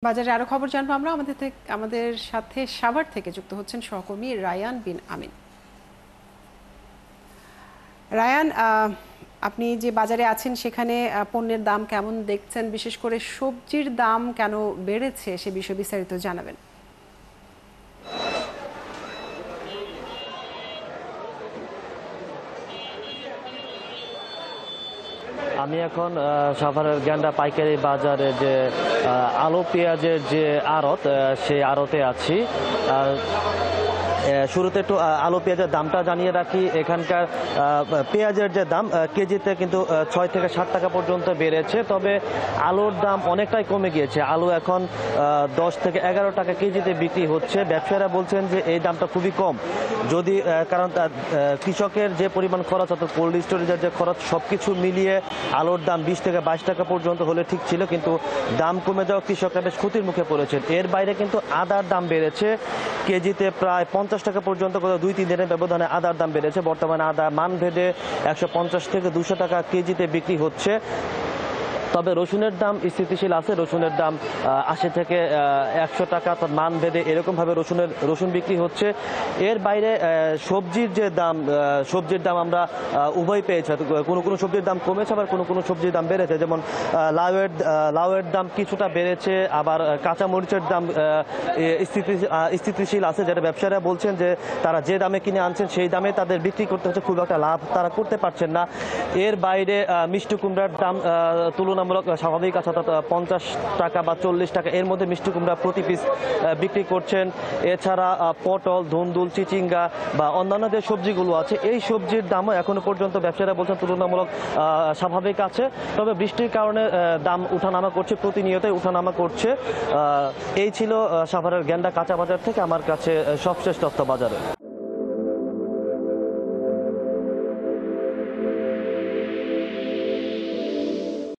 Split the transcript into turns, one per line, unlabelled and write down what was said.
বাজারে আরো খবর জানবো আমরা আমাদের সাথে সাভার থেকে যুক্ত হচ্ছেন সহকর্মী রায়ান বিন আমিন। রায়ান, আপনি যে বাজারে আছেন সেখানে পণ্যের দাম কেমন দেখছেন, বিশেষ করে সবজির দাম কেন বেড়েছে সে বিষয়ে বিস্তারিত জানাবেন।
আমি এখন সাভারের গ্যান্ডা পাইকারি বাজারে যে আলু পেঁয়াজের যে আড়ত সেই আড়তে আছি। শুরুতে একটু আলু পেঁয়াজের দামটা জানিয়ে রাখি। এখানকার পেঁয়াজের যে দাম কেজিতে কিন্তু 6 থেকে 7 টাকা পর্যন্ত বেড়েছে, তবে আলুর দাম অনেকটাই কমে গিয়েছে। আলু এখন 10 থেকে 11 টাকা কেজিতে বিক্রি হচ্ছে। ব্যবসায়ীরা বলছেন যে এই দামটা খুবই কম, যদি কারণ কৃষকের যে পরিমাণ খরচ অর্থাৎ কোল্ড স্টোরেজের যে খরচ সবকিছু মিলিয়ে আলুর দাম 20 থেকে 22 টাকা পর্যন্ত হলে ঠিক ছিল, কিন্তু দাম কমে যাওয়া কৃষকরা বেশ ক্ষতির মুখে পড়েছেন। এর বাইরে কিন্তু আদার দাম বেড়েছে, কেজিতে প্রায় 50 টাকা পর্যন্ত গত 2-3 দিনের ব্যবধানে আদার দাম বেড়েছে। বর্তমানে আদা মানভেদে 150 থেকে 200 টাকা কেজিতে বিক্রি হচ্ছে। তবে রসুনের দাম স্থিতিশীল আছে, রসুনের দাম 80 থেকে 100 টাকা মান ভেদে এরকমভাবে রসুন বিক্রি হচ্ছে। এর বাইরে সবজির দাম আমরা উভয় পেয়েছি। কোনো কোনো সবজির দাম কমেছে, আবার কোনো কোনো সবজির দাম বেড়েছে। যেমন লাউয়ের দাম কিছুটা বেড়েছে, আবার কাঁচামরিচের দাম স্থিতিশীল আছে, যেটা ব্যবসায়ীরা বলছেন যে তারা যে দামে কিনে আনছেন সেই দামে তাদের বিক্রি করতে হচ্ছে, খুব একটা লাভ তারা করতে পারছেন না। এর বাইরে মিষ্টি কুমড়ার দাম তুলনামূলক স্বাভাবিক আছে, অর্থাৎ 50 টাকা বা 40 টাকা এর মধ্যে মিষ্টি কুমড়া প্রতি পিস বিক্রি করছেন। এছাড়া পটল, ধুন্দুল, চিচিঙ্গা বা অন্যান্য যে সবজিগুলো আছে এই সবজির দামও এখনো পর্যন্ত ব্যবসায়ীরা বলছেন তুলনামূলক স্বাভাবিক আছে। তবে বৃষ্টির কারণে দাম উঠানামা করছে, প্রতিনিয়তই উঠানামা করছে। এই ছিল সাভারের গ্যান্ডা কাঁচা বাজার থেকে আমার কাছে সবশেষ তথ্য বাজারে।